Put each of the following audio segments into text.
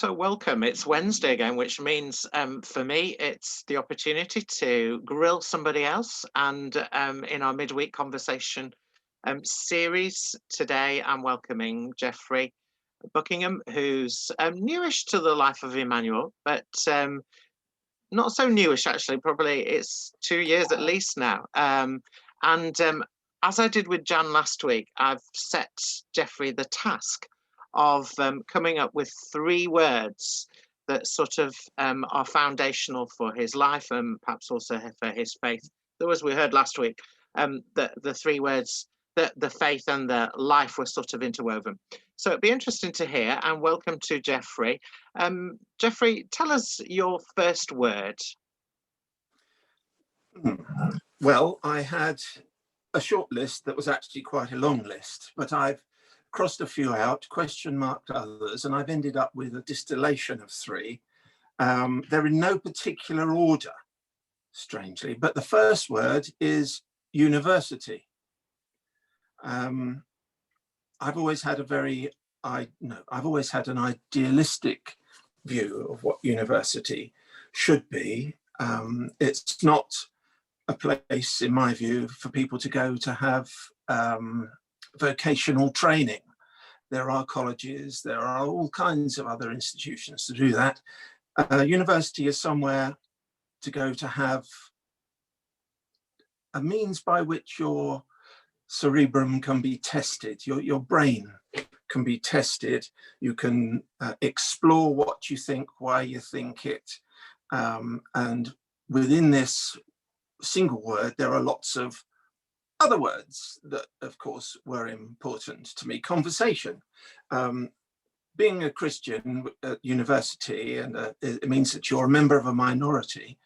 So welcome. It's Wednesday again, which means for me, it's the opportunity to grill somebody else. And in our midweek conversation series today, I'm welcoming Geoffrey Buckingham, who's newish to the life of Emmanuel, but not so newish actually. Probably it's 2 years at least now. And as I did with Jan last week, I've set Geoffrey the task of coming up with 3 words that sort of are foundational for his life and perhaps also for his faith. There was, we heard last week, the 3 words that the faith and the life were sort of interwoven. So it'd be interesting to hear, and welcome to Geoffrey. Geoffrey, tell us your first word. Well, I had a short list that was actually quite a long list, but I've crossed a few out, question marked others, and I've ended up with a distillation of 3. They're in no particular order, strangely, but the first word is university. I've always had I've always had an idealistic view of what university should be. It's not a place, in my view, for people to go to have vocational training. There are colleges, there are all kinds of other institutions to do that. University is somewhere to go to have a means by which your cerebrum can be tested, your brain can be tested. You can explore what you think, why you think it. And within this single word, there are lots of other words that, of course, were important to me. Conversation. Being a Christian at university, and it means that you're a member of a minority,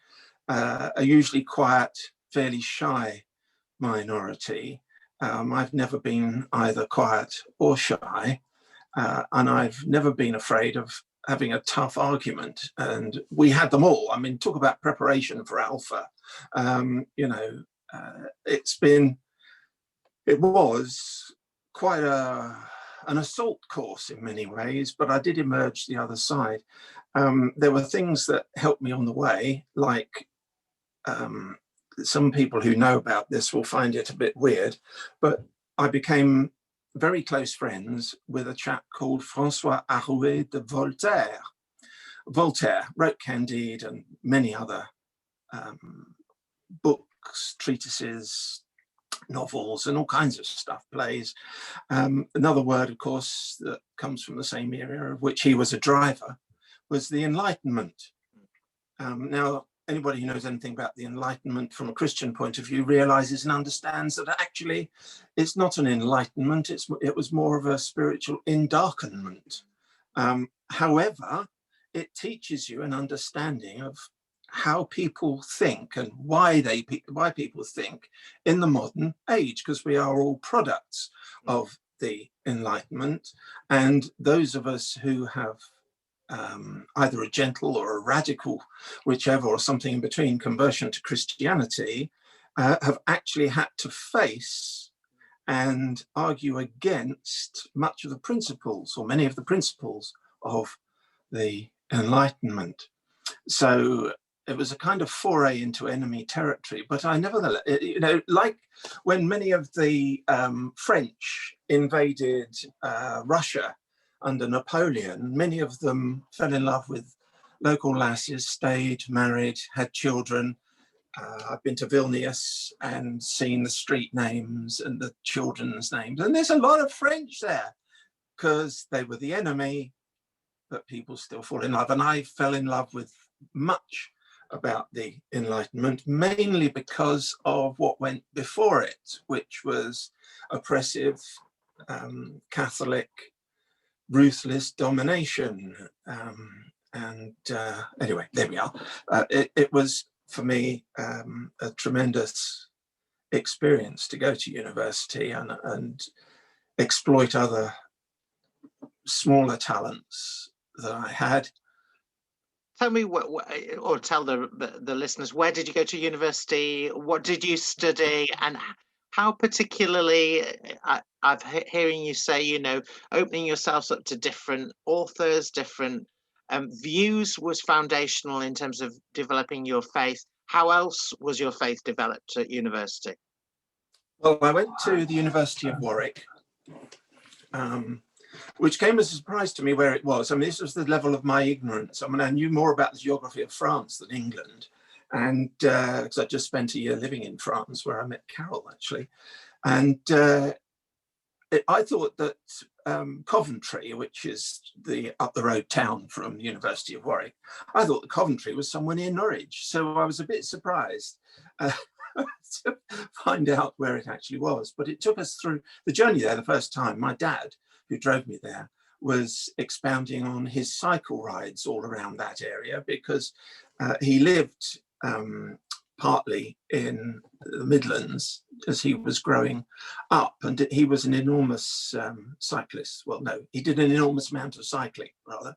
a usually quiet, fairly shy minority. I've never been either quiet or shy, and I've never been afraid of having a tough argument. And we had them all. I mean, talk about preparation for Alpha. It was quite an assault course in many ways, but I did emerge the other side. There were things that helped me on the way, like some people who know about this will find it a bit weird, but I became very close friends with a chap called François Arouet de Voltaire. Voltaire wrote Candide and many other books, treatises, novels, and all kinds of stuff, plays. Another word, of course, that comes from the same era, of which he was a driver, was the Enlightenment. Now, anybody who knows anything about the Enlightenment from a Christian point of view realizes and understands that actually it's not an enlightenment, it was more of a spiritual endarkenment. However, it teaches you an understanding of how people think and why people think in the modern age, because we are all products of the Enlightenment. And those of us who have either a gentle or a radical, whichever, or something in between, conversion to Christianity, have actually had to face and argue against much of the principles, or many of the principles, of the Enlightenment. So it was a kind of foray into enemy territory, but I nevertheless, like when many of the French invaded Russia under Napoleon, many of them fell in love with local lasses, stayed, married, had children. I've been to Vilnius and seen the street names and the children's names. And there's a lot of French there because they were the enemy, but people still fall in love. And I fell in love with much about the Enlightenment, mainly because of what went before it, which was oppressive, Catholic, ruthless domination. Anyway, there we are. It was, for me, a tremendous experience to go to university and exploit other smaller talents that I had. Tell me, or tell the listeners, where did you go to university? What did you study? And how particularly, I've hearing you say, opening yourselves up to different authors, different Views was foundational in terms of developing your faith. How else was your faith developed at university? Well, I went to the University of Warwick, which came as a surprise to me where it was. I mean, this was the level of my ignorance. I mean, I knew more about the geography of France than England, and because I just spent a year living in France, where I met Carol actually, and I thought that Coventry, which is the up the road town from the University of Warwick, I thought that Coventry was somewhere near Norwich. So I was a bit surprised to find out where it actually was. But it took us through the journey there the first time. My dad, who drove me there, was expounding on his cycle rides all around that area because he lived partly in the Midlands as he was growing up, and he was an enormous cyclist. Well, no, he did an enormous amount of cycling, rather.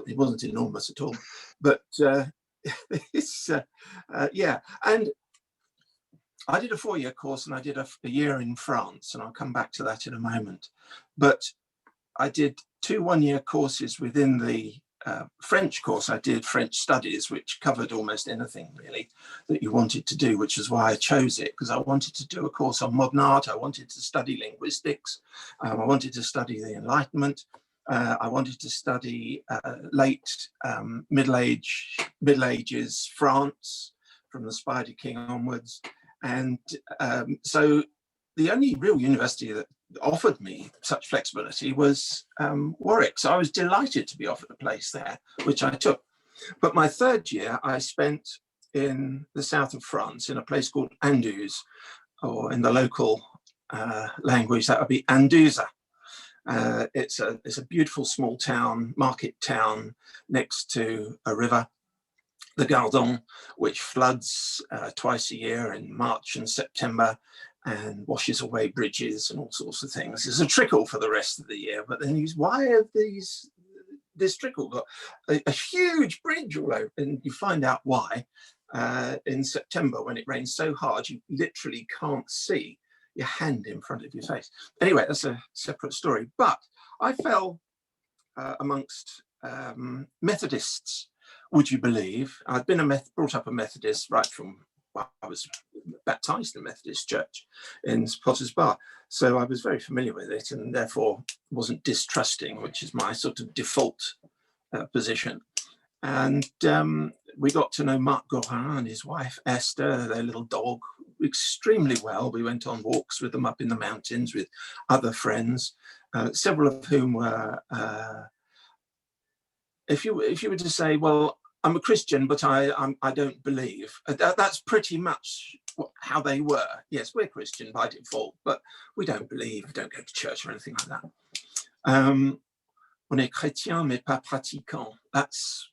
He wasn't enormous at all, but yeah. And I did a 4-year course, and I did a year in France, and I'll come back to that in a moment. But I did 2 one-year courses within the French course. I did French studies, which covered almost anything really that you wanted to do, which is why I chose it, because I wanted to do a course on modern art. I wanted to study linguistics. I wanted to study the Enlightenment. I wanted to study late Middle Ages France from the Spider King onwards. And so the only real university that offered me such flexibility was Warwick. So I was delighted to be offered a place there, which I took. But my 3rd year I spent in the south of France in a place called Anduze, or in the local language that would be Anduza. It's a beautiful small town, market town, next to a river, the Gardon, which floods twice a year in March and September, and washes away bridges and all sorts of things. There's a trickle for the rest of the year, but then why have this trickle got a huge bridge all over? And you find out why in September, when it rains so hard you literally can't see your hand in front of your face. Anyway, that's a separate story. But I fell amongst Methodists, would you believe. I'd been brought up a Methodist right from, well, I was baptized in the Methodist Church in Potter's Bar. So I was very familiar with it, and therefore wasn't distrusting, which is my sort of default position. And we got to know Marc Gorin and his wife Esther, their little dog, extremely well. We went on walks with them up in the mountains with other friends, several of whom were, if you were to say, well, I'm a Christian, but I don't believe. That's pretty much how they were. Yes, we're Christian by default, but we don't believe, we don't go to church or anything like that. On est chrétien, mais pas pratiquant. That's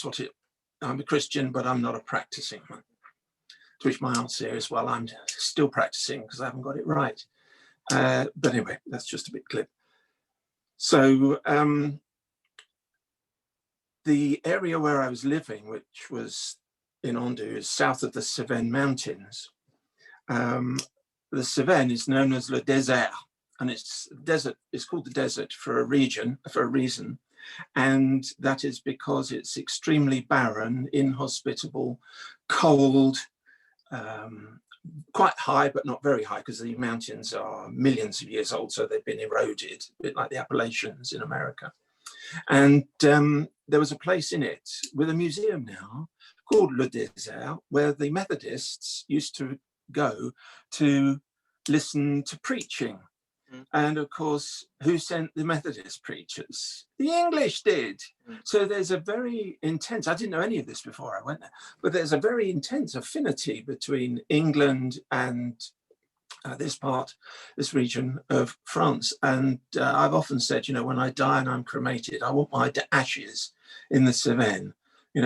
what it. I'm a Christian, but I'm not a practicing one. To which my answer is, well, I'm still practicing because I haven't got it right. But anyway, that's just a bit glib. So the area where I was living, which was in Anduze, south of the Cevennes Mountains, the Cevennes is known as le désert, and it's desert. It's called the desert for a reason, and that is because it's extremely barren, inhospitable, cold, quite high, but not very high, because the mountains are millions of years old, so they've been eroded, a bit like the Appalachians in America. And there was a place in it with a museum now called Le Désert, where the Methodists used to go to listen to preaching. And of course, who sent the Methodist preachers? The English did. So there's a very intense, I didn't know any of this before I went there, but there's a very intense affinity between England and this region of France. And I've often said, when I die and I'm cremated, I want my ashes in the Cevennes.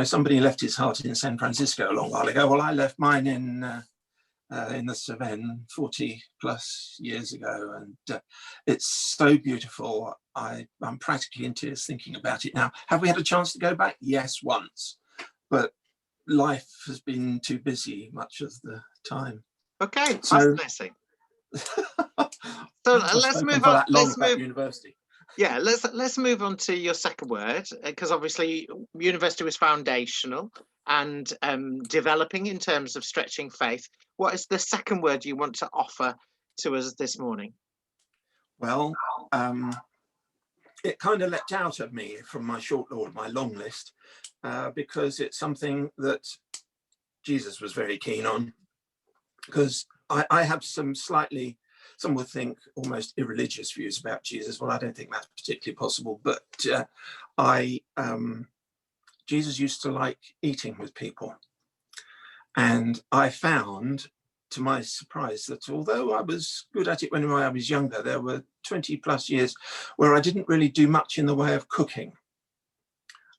Somebody left his heart in San Francisco a long while ago. Well, I left mine in the Cevennes 40 plus years ago, and it's so beautiful. I'm practically in tears thinking about it now. Have we had a chance to go back? Yes, once, but life has been too busy much of the time. Okay, fascinating. So let's move on. Let's move. University. Yeah, let's move on to your second word, because obviously university was foundational and developing in terms of stretching faith. What is the second word you want to offer to us this morning? Well, it kind of leapt out of me from my short or my long list, because it's something that Jesus was very keen on. Because I have some slightly, some would think, almost irreligious views about Jesus. Well, I don't think that's particularly possible, but Jesus used to like eating with people. And I found, to my surprise, that although I was good at it when I was younger, there were 20 plus years where I didn't really do much in the way of cooking.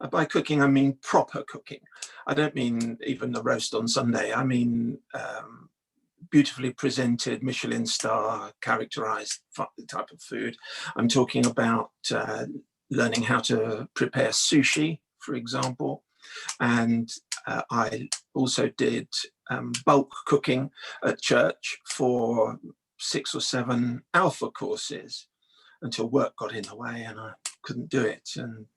By cooking, I mean proper cooking. I don't mean even the roast on Sunday. I mean beautifully presented, Michelin star, characterized type of food. I'm talking about learning how to prepare sushi, for example. And I also did bulk cooking at church for 6 or 7 alpha courses until work got in the way and I couldn't do it and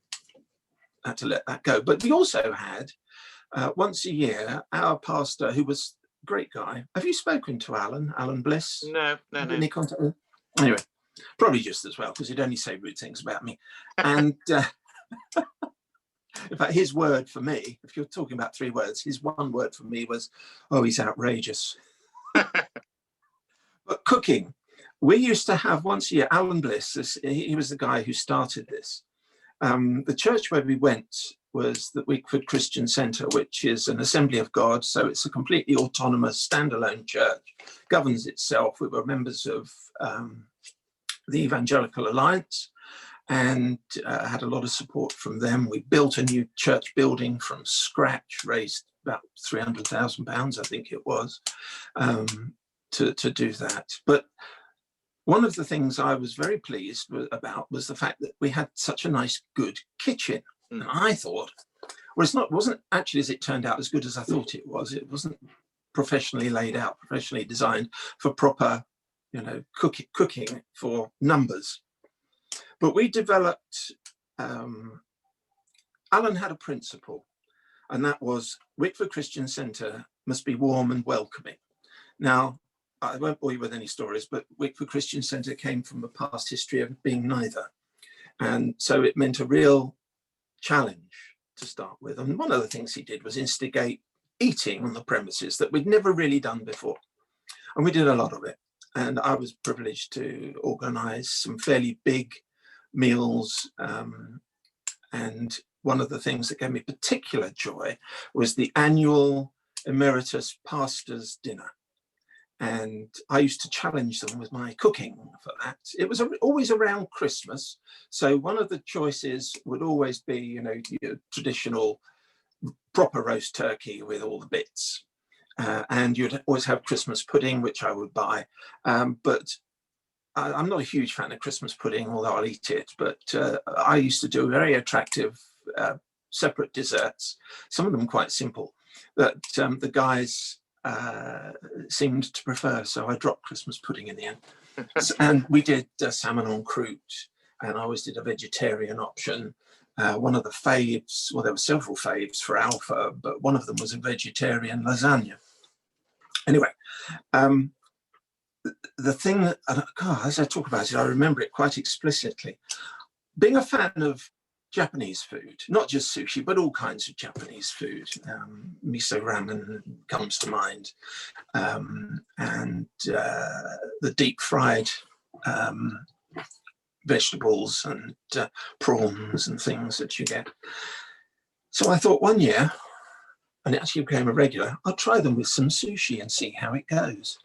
had to let that go. But we also had once a year our pastor, who was a great guy. Have you spoken to Alan Bliss? No. Any contact with him? Anyway, probably just as well, because he'd only say rude things about me. And in fact, his word for me, if you're talking about 3 words, his one word for me was, oh, he's outrageous. But cooking, we used to have once a year, Alan Bliss, he was the guy who started this. The church where we went was the Wickford Christian Centre, which is an Assembly of God. So it's a completely autonomous, standalone church, governs itself. We were members of the Evangelical Alliance and had a lot of support from them. We built a new church building from scratch, raised about £300,000, I think it was, to do that. But one of the things I was very pleased about was the fact that we had such a nice, good kitchen. And I thought, well, it wasn't actually, as it turned out, as good as I thought it was. It wasn't professionally laid out, professionally designed for proper, cooking for numbers. But we developed, Alan had a principle, and that was Wickford Christian Centre must be warm and welcoming. Now, I won't bore you with any stories, but Wickford Christian Centre came from a past history of being neither. And so it meant a real challenge to start with. And one of the things he did was instigate eating on the premises that we'd never really done before. And we did a lot of it. And I was privileged to organise some fairly big meals. And one of the things that gave me particular joy was the annual Emeritus Pastors' Dinner. And I used to challenge them with my cooking for that. It was always around Christmas. So one of the choices would always be, your traditional proper roast turkey with all the bits. And you'd always have Christmas pudding, which I would buy. But I'm not a huge fan of Christmas pudding, although I'll eat it. But I used to do very attractive separate desserts, some of them quite simple, that the guys seemed to prefer. So I dropped Christmas pudding in the end. And we did salmon en croûte, and I always did a vegetarian option. One of the faves, well, there were several faves for Alpha, but one of them was a vegetarian lasagna. Anyway, the thing that, as I talk about it, I remember it quite explicitly. Being a fan of Japanese food, not just sushi, but all kinds of Japanese food. Miso ramen comes to mind, and the deep fried vegetables and prawns and things that you get. So I thought one year, and it actually became a regular, I'll try them with some sushi and see how it goes.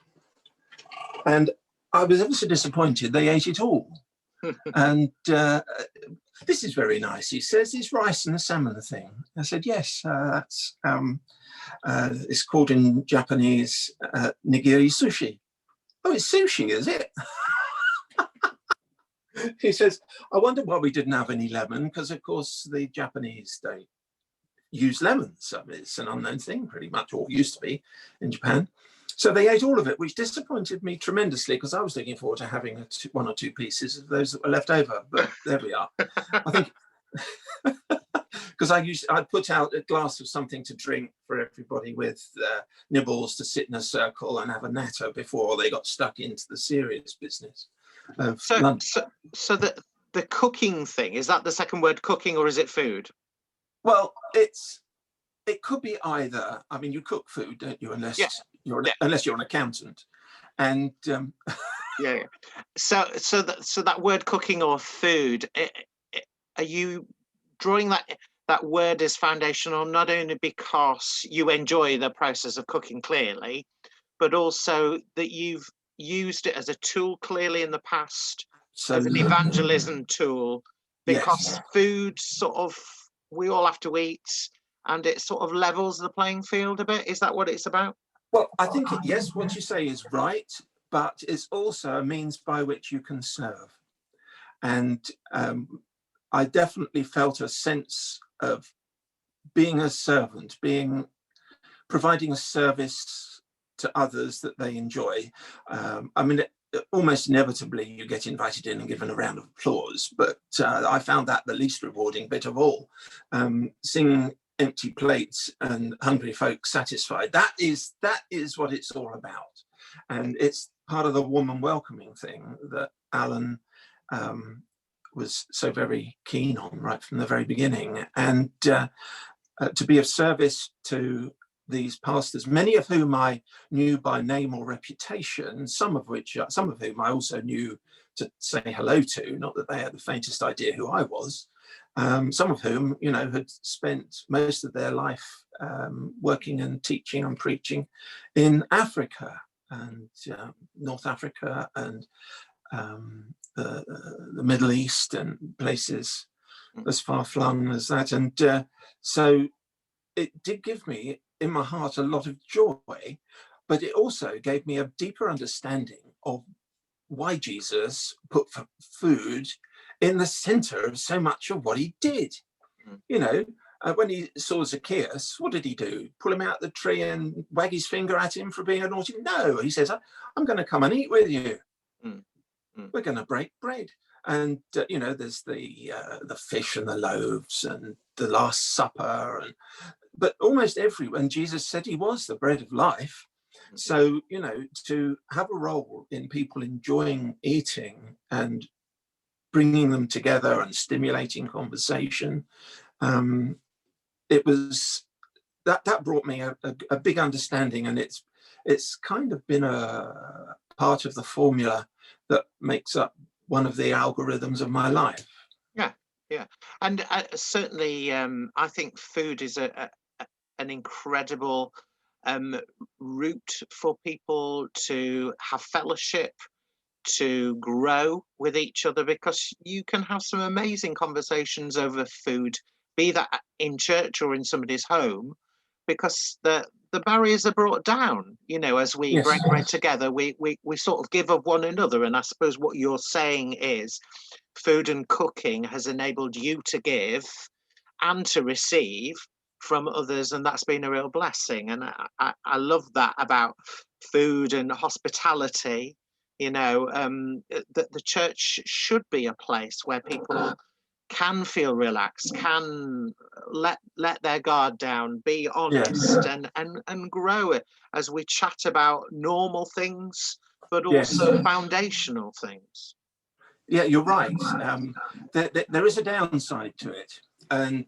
And I was ever so disappointed. They ate it all. And this is very nice, he says. Is rice and the salmon thing? I said, yes, that's it's called in Japanese nigiri sushi. Oh, it's sushi, is it? He says, I wonder why we didn't have any lemon, because of course the Japanese don't use lemons. I mean, it's an unknown thing pretty much, or used to be in Japan. So they ate all of it, which disappointed me tremendously, because I was looking forward to having one or two pieces of those that were left over. But there we are. I think because I'd put out a glass of something to drink for everybody with nibbles to sit in a circle and have a natter before they got stuck into the serious business of lunch. So the cooking thing, is that the second word, cooking, or is it food? Well, it could be either. I mean, you cook food, don't you? Unless you're an accountant, and yeah. So that word, cooking or food, are you drawing that word as foundational not only because you enjoy the process of cooking clearly, but also that you've used it as a tool clearly in the past, as an evangelism tool, because food sort of, we all have to eat, and it sort of levels the playing field a bit. Is that what it's about? Well, I think, yes, what you say is right, but it's also a means by which you can serve. And I definitely felt a sense of being a servant, providing a service to others that they enjoy. I mean, almost inevitably you get invited in and given a round of applause, but I found that the least rewarding bit of all. Seeing empty plates and hungry folk satisfied, that is what it's all about. And it's part of the warm and welcoming thing that Alan was so very keen on right from the very beginning. And to be of service to these pastors, many of whom I knew by name or reputation, some of whom I also knew to say hello to, not that they had the faintest idea who I was. Some of whom, had spent most of their life working and teaching and preaching in Africa and North Africa and the Middle East and places as far flung as that. And so it did give me in my heart a lot of joy, but it also gave me a deeper understanding of why Jesus put food in the center of so much of what he did. When he saw Zacchaeus, what did he do? Pull him out the tree and wag his finger at him for being a naughty? No, he says, I'm going to come and eat with you. We're going to break bread. And, there's the fish and the loaves and the Last Supper. But almost everyone, Jesus said he was the bread of life. So, to have a role in people enjoying eating and bringing them together and stimulating conversation, it was that brought me a big understanding, and it's kind of been a part of the formula that makes up one of the algorithms of my life. Yeah, and certainly, I think food is an incredible route for people to have fellowship, to grow with each other, because you can have some amazing conversations over food, be that in church or in somebody's home, because the barriers are brought down. As we break bread together, we sort of give of one another. And I suppose what you're saying is food and cooking has enabled you to give and to receive from others, and that's been a real blessing. And I love that about food and hospitality. The church should be a place where people can feel relaxed, can let their guard down, be honest, and grow it as we chat about normal things, but also foundational things. Yeah, you're right. There is a downside to it, and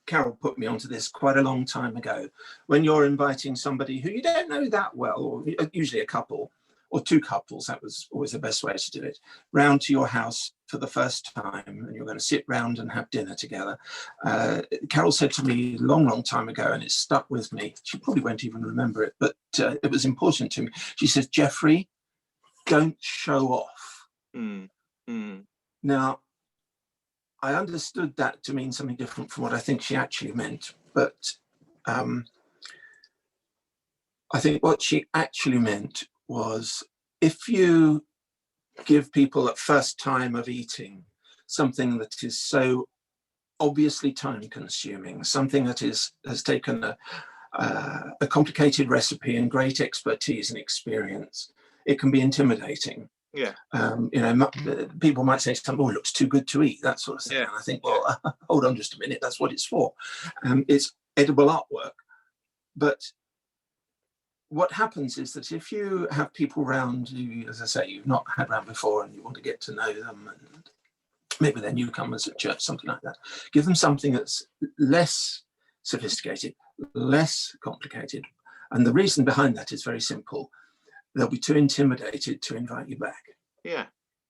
Carol put me onto this quite a long time ago. When you're inviting somebody who you don't know that well, or usually a couple or two couples, that was always the best way to do it, round to your house for the first time, and you're going to sit round and have dinner together. Carol said to me a long time ago, and it stuck with me. She probably won't even remember it, but it was important to me. She says, Geoffrey, don't show off. Now, I understood that to mean something different from what I think she actually meant, but I think what she actually meant was, if you give people at first time of eating something that is so obviously time consuming, something that has taken a complicated recipe and great expertise and experience, it can be intimidating. Yeah. People might say something, oh, it looks too good to eat, that sort of thing. Yeah. And I think, well, hold on just a minute, that's what it's for. It's edible artwork. But what happens is that if you have people around who, as I say, you've not had around before and you want to get to know them, and maybe they're newcomers at church, something like that, give them something that's less sophisticated, less complicated. And the reason behind that is very simple. They'll be too intimidated to invite you back. Yeah,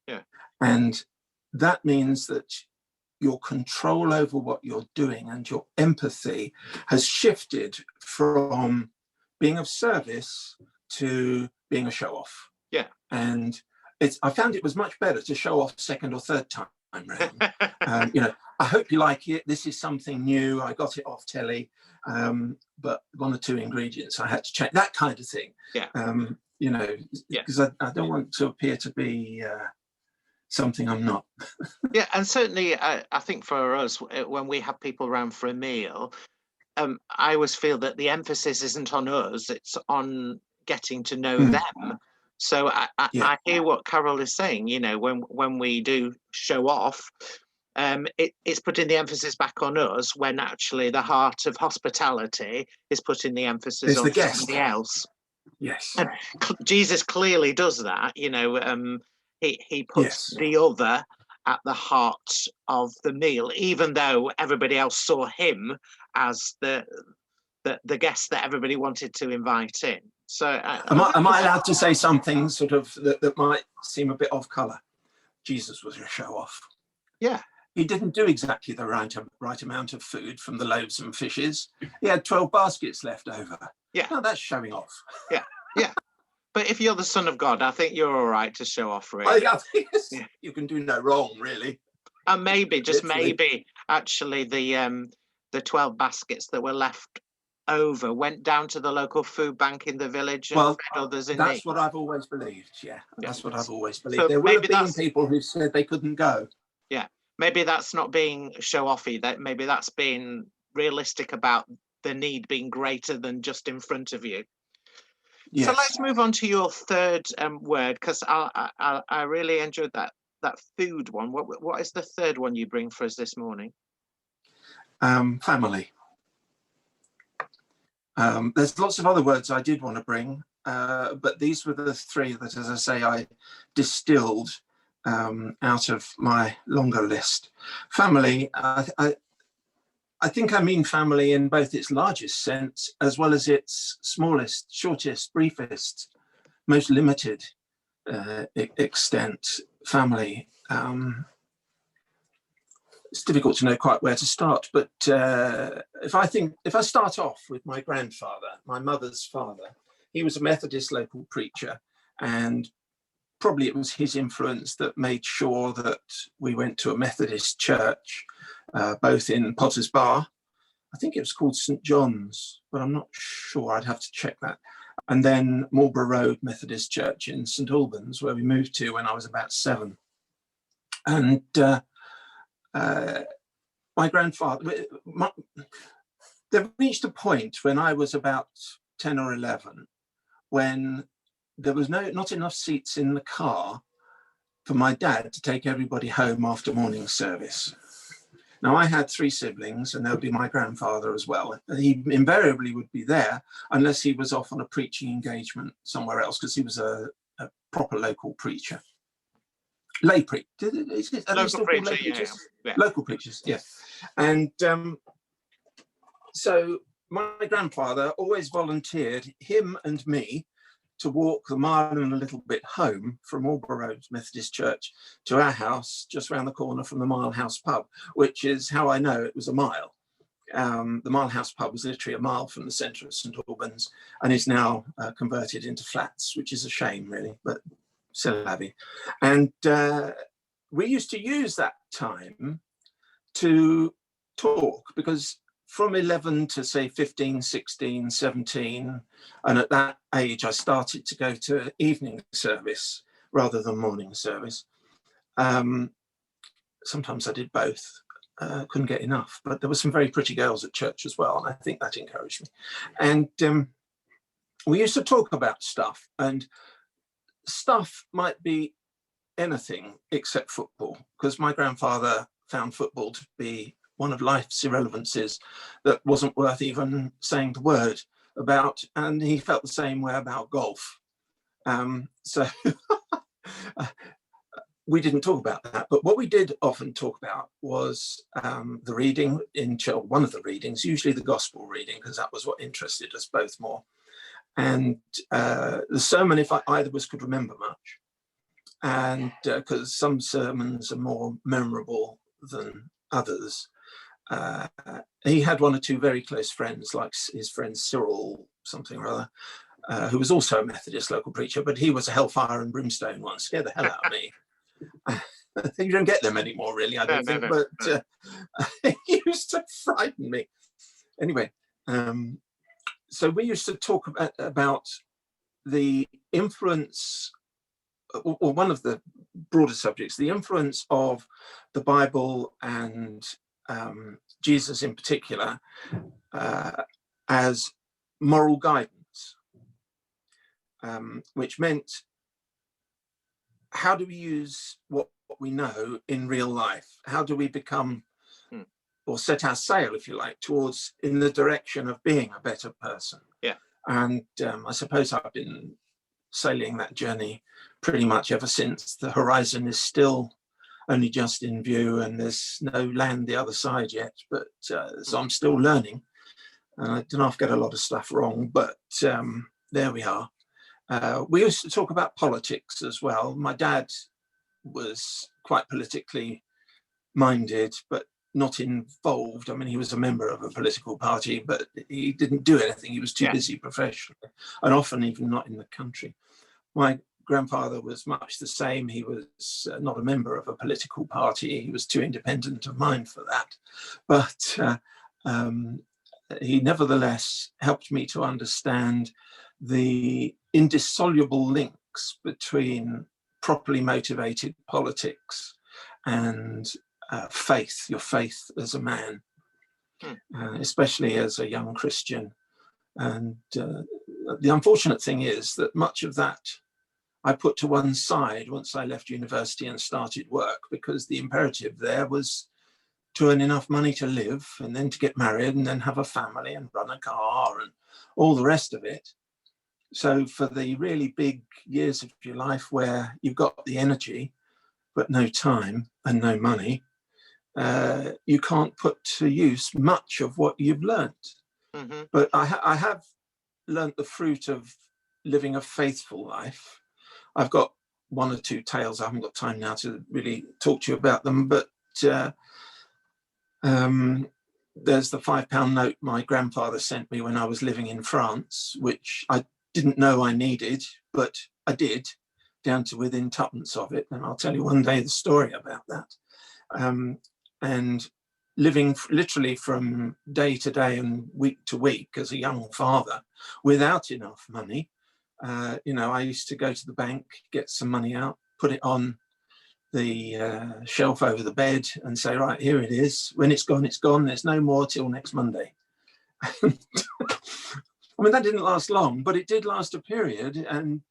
yeah. And that means that your control over what you're doing and your empathy has shifted from being of service to being a show-off. Yeah. And I found it was much better to show off second or third time round. I hope you like it. This is something new. I got it off telly, but one or two ingredients I had to check, that kind of thing. Yeah. Because I don't want to appear to be something I'm not. Yeah, and certainly I think for us, when we have people around for a meal, I always feel that the emphasis isn't on us, it's on getting to know them. So I hear what Carol is saying, when we do show off, it's putting the emphasis back on us, when actually the heart of hospitality is putting the emphasis on somebody else. Yes. And Jesus clearly does that, he puts the other at the heart of the meal, even though everybody else saw him as the guest that everybody wanted to invite in. So am I allowed to say something sort of that might seem a bit off colour? Jesus was a show off. Yeah. He didn't do exactly the right amount of food from the loaves and fishes. He had 12 baskets left over. Yeah. No, that's showing off. Yeah. Yeah. But if you're the Son of God, I think you're all right to show off, really. I think you can do no wrong, really. And maybe, just maybe, actually, the 12 baskets that were left over went down to the local food bank in the village and fed others in need. That's what I've always believed, That's what I've always believed. So there will have been people who said they couldn't go. Yeah, maybe that's not being show-offy, that maybe that's being realistic about the need being greater than just in front of you. Yes. So let's move on to your third word, because I really enjoyed that food one. What is the third one you bring for us this morning? Family. There's lots of other words I did want to bring, but these were the three that, as I say, I distilled out of my longer list. Family, I think I mean family in both its largest sense as well as its smallest, shortest, briefest, most limited extent. Family. It's difficult to know quite where to start, but if I start off with my grandfather, my mother's father, he was a Methodist local preacher, and probably it was his influence that made sure that we went to a Methodist church, both in Potter's Bar. I think it was called St. John's, but I'm not sure. I'd have to check that. And then Marlborough Road Methodist Church in St. Albans, where we moved to when I was about 7. And my grandfather, there reached a point when I was about 10 or 11 when there was not enough seats in the car for my dad to take everybody home after morning service. Now, I had 3 siblings, and there would be my grandfather as well. He invariably would be there unless he was off on a preaching engagement somewhere else, because he was a proper local preacher. Lay preacher. Local preacher, yeah. Local preachers, yes. And so my grandfather always volunteered him and me to walk the mile and a little bit home from Marlborough Road Methodist Church to our house just round the corner from the Mile House pub, which is how I know it was a mile. The Mile House pub was literally a mile from the centre of St. Albans and is now converted into flats, which is a shame, really, but c'est la vie. And we used to use that time to talk, because from 11 to say 15, 16, 17, and at that age I started to go to evening service rather than morning service. Sometimes I did both. couldn't get enough. But there were some very pretty girls at church as well, and I think that encouraged me. And we used to talk about stuff, and stuff might be anything except football, because my grandfather found football to be one of life's irrelevancies that wasn't worth even saying the word about, and he felt the same way about golf. So we didn't talk about that, but what we did often talk about was the reading in church, one of the readings, usually the gospel reading, because that was what interested us both more, and the sermon, if either of us could remember much. And because some sermons are more memorable than others. He had one or two very close friends, like his friend Cyril something or other, who was also a Methodist local preacher, but he was a hellfire and brimstone one, scared the hell out of me. You don't get them anymore, really, I don't think, but he used to frighten me. Anyway, so we used to talk about the influence, or one of the broader subjects, the influence of the Bible and Jesus in particular as moral guidance, which meant, how do we use what we know in real life? How do we become, or set our sail, if you like, towards in the direction of being a better person? Yeah. And I suppose I've been sailing that journey pretty much ever since. The horizon is still only just in view, and there's no land the other side yet, but so I'm still learning, and I don't know if I get a lot of stuff wrong, but there we are. We used to talk about politics as well. My dad was quite politically minded, but not involved. I mean, he was a member of a political party, but he didn't do anything. He was too busy professionally, and often even not in the country. My grandfather was much the same. He was not a member of a political party. He was too independent of mind for that. But he nevertheless helped me to understand the indissoluble links between properly motivated politics and faith, your faith as a man, especially as a young Christian. And the unfortunate thing is that much of that I put to one side once I left university and started work, because the imperative there was to earn enough money to live, and then to get married, and then have a family and run a car and all the rest of it. So for the really big years of your life where you've got the energy but no time and no money, you can't put to use much of what you've learned. Mm-hmm. But I have learned the fruit of living a faithful life. I've got one or two tales. I haven't got time now to really talk to you about them, but there's the £5 note my grandfather sent me when I was living in France, which I didn't know I needed, but I did, down to within tuppence of it. And I'll tell you one day the story about that. And living literally from day to day and week to week as a young father without enough money. I used to go to the bank, get some money out, put it on the shelf over the bed and say, right, here it is. When it's gone, it's gone. There's no more till next Monday. I mean, that didn't last long, but it did last a period. And,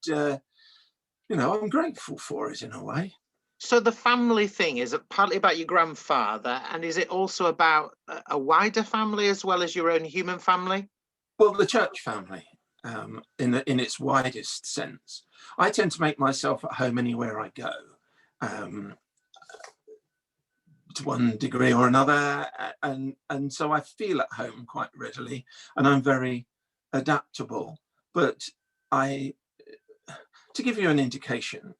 I'm grateful for it in a way. So the family thing, is it partly about your grandfather, and is it also about a wider family as well as your own human family? Well, the church family, in its widest sense. I tend to make myself at home anywhere I go, to one degree or another, and so I feel at home quite readily, and I'm very adaptable. But to give you an indication,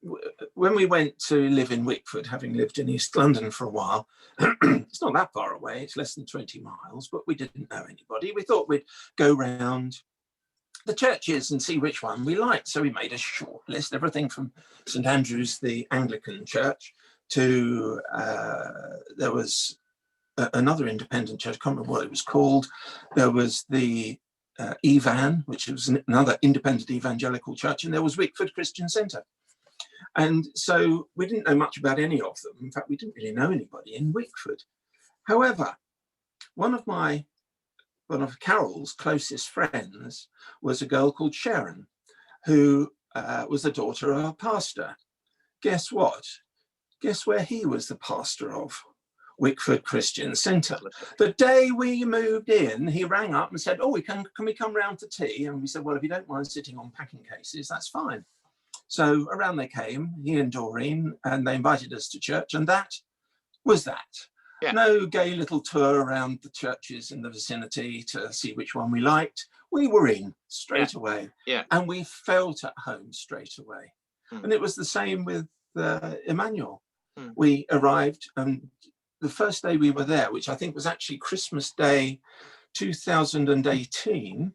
when we went to live in Wickford, having lived in East London for a while, it's not that far away, it's less than 20 miles, but we didn't know anybody. We thought we'd go round the churches and see which one we liked. So we made a short list, everything from St Andrew's, the Anglican church, to there was another independent church, I can't remember what it was called. There was the Evan, which was another independent evangelical church, and there was Wickford Christian Centre. And so we didn't know much about any of them. In fact, we didn't really know anybody in Wickford. However, one of Carol's closest friends was a girl called Sharon, who was the daughter of a pastor. Guess what? Guess where he was the pastor of? Wickford Christian Centre. The day we moved in, he rang up and said, "Oh, can we come round to tea?" And we said, "Well, if you don't mind sitting on packing cases, that's fine." So around they came, he and Doreen, and they invited us to church, and that was that. Yeah. No gay little tour around the churches in the vicinity to see which one we liked. We were in straight away, and we felt at home straight away. And it was the same with Emmanuel. We arrived, and the first day we were there, which I think was actually Christmas Day 2018,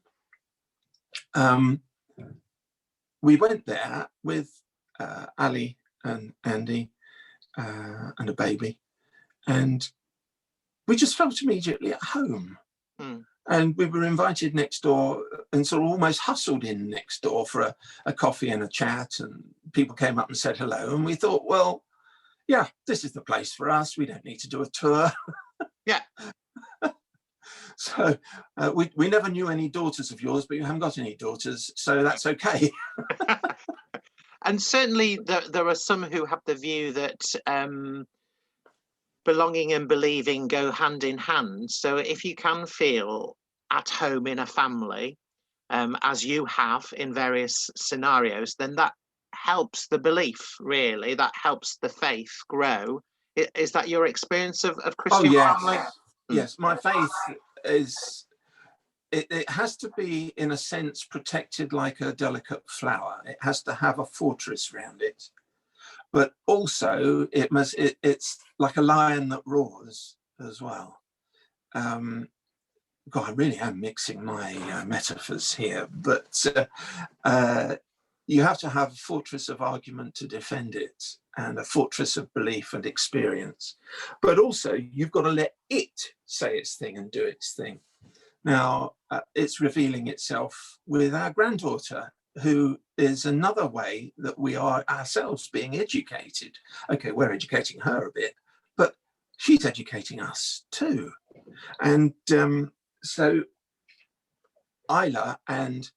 we went there with Ali and Andy and a baby, and we just felt immediately at home. And we were invited next door and sort of almost hustled in next door for a coffee and a chat, and people came up and said hello, and we thought, well, yeah, this is the place for us. We don't need to do a tour. Yeah. So we never knew any daughters of yours, but you haven't got any daughters, so that's okay. And certainly there are some who have the view that belonging and believing go hand in hand. So if you can feel at home in a family, as you have in various scenarios, then that helps the belief, really. That helps the faith grow. Is that your experience of Christian family? Yes, my faith is, it has to be, in a sense, protected like a delicate flower. It has to have a fortress around it. But also it's like a lion that roars as well. God, I really am mixing my metaphors here, but you have to have a fortress of argument to defend it, and a fortress of belief and experience. But also, you've got to let it say its thing and do its thing. Now, it's revealing itself with our granddaughter, who is another way that we are ourselves being educated. Okay, we're educating her a bit, but she's educating us too. And so Isla, and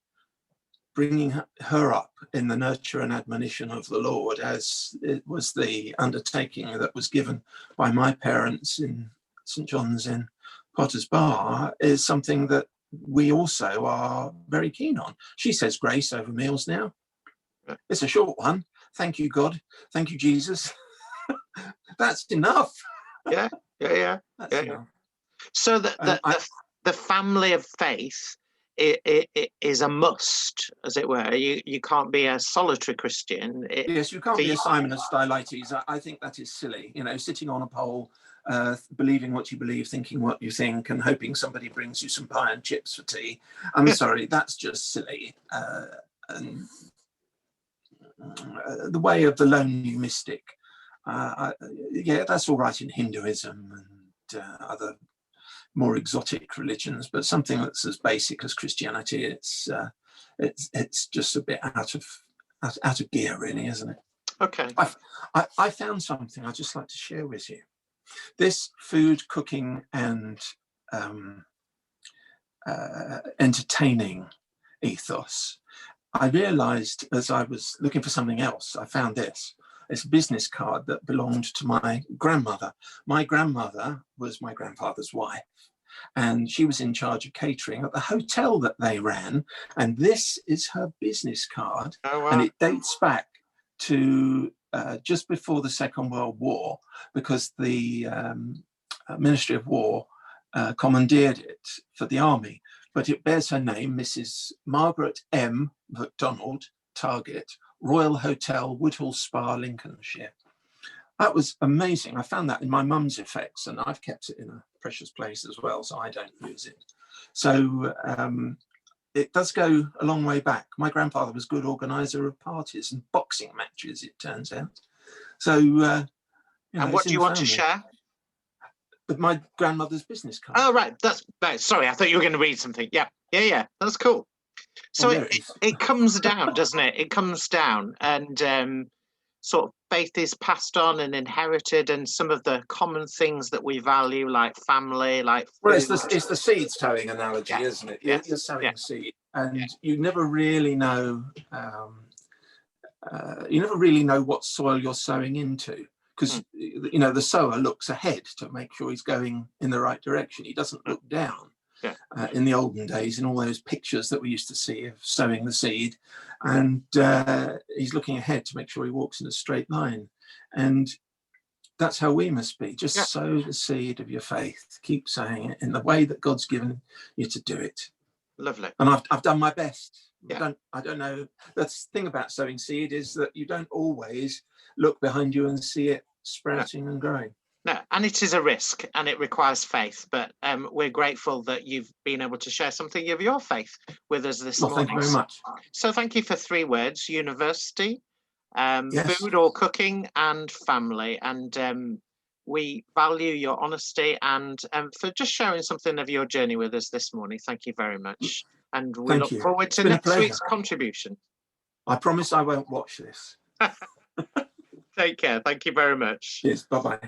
bringing her up in the nurture and admonition of the Lord, as it was the undertaking that was given by my parents in St. John's in Potter's Bar, is something that we also are very keen on. She says grace over meals now. It's a short one. Thank you, God. Thank you, Jesus. That's enough. Yeah. That's enough. So the family of faith is a must, as it were. You can't be a solitary Christian. Yes, you can't be a Simon of Stylites. I think that is silly. You know, sitting on a pole, believing what you believe, thinking what you think, and hoping somebody brings you some pie and chips for tea. I'm sorry, that's just silly. And the way of the lonely mystic. Yeah, that's all right in Hinduism and other more exotic religions, but something that's as basic as Christianity, it's just a bit out of gear, really, isn't it? Okay. I found something I'd just like to share with you. This food, cooking, and entertaining ethos. I realized as I was looking for something else, I found this. It's a business card that belonged to my grandmother. My grandmother was my grandfather's wife, and she was in charge of catering at the hotel that they ran. And this is her business card. Oh, wow. And it dates back to just before the Second World War, because the Ministry of War commandeered it for the army. But it bears her name, Mrs. Margaret M. MacDonald, Target, Royal Hotel, Woodhall Spa, Lincolnshire. That was amazing. I found that in my mum's effects, and I've kept it in a precious place as well, so I don't lose it. So it does go a long way back. My grandfather was a good organizer of parties and boxing matches, it turns out. So, and what do you want to share? With my grandmother's business card. Oh, right. That's sorry, I thought you were going to read something. Yeah. That's cool. So it comes down, doesn't it? It comes down, and sort of faith is passed on and inherited, and some of the common things that we value, like family, like Well, food. it's the seed sowing analogy, Yes, isn't it? You're yes, sowing yeah, seed, yeah, and you never really know what soil you're sowing into, mm, because the sower looks ahead to make sure he's going in the right direction. He doesn't mm, look down. yeah, In the olden days, in all those pictures that we used to see of sowing the seed, and he's looking ahead to make sure he walks in a straight line. And that's how we must be. yeah. Just sow the seed of your faith. Keep sowing it in the way that God's given you to do it. Lovely. And I've done my best. Yeah. I don't know. That's the thing about sowing seed, is that you don't always look behind you and see it sprouting and growing. No, and it is a risk and it requires faith, but we're grateful that you've been able to share something of your faith with us this Well, morning. thank you very much. So thank you for 3 words: university, Yes. food or cooking, and family. And we value your honesty and for just sharing something of your journey with us this morning. Thank you very much. And we Thank look you. forward It's to been a next pleasure. week's contribution. I promise I won't watch this. Take care. Thank you very much. Cheers. Bye-bye.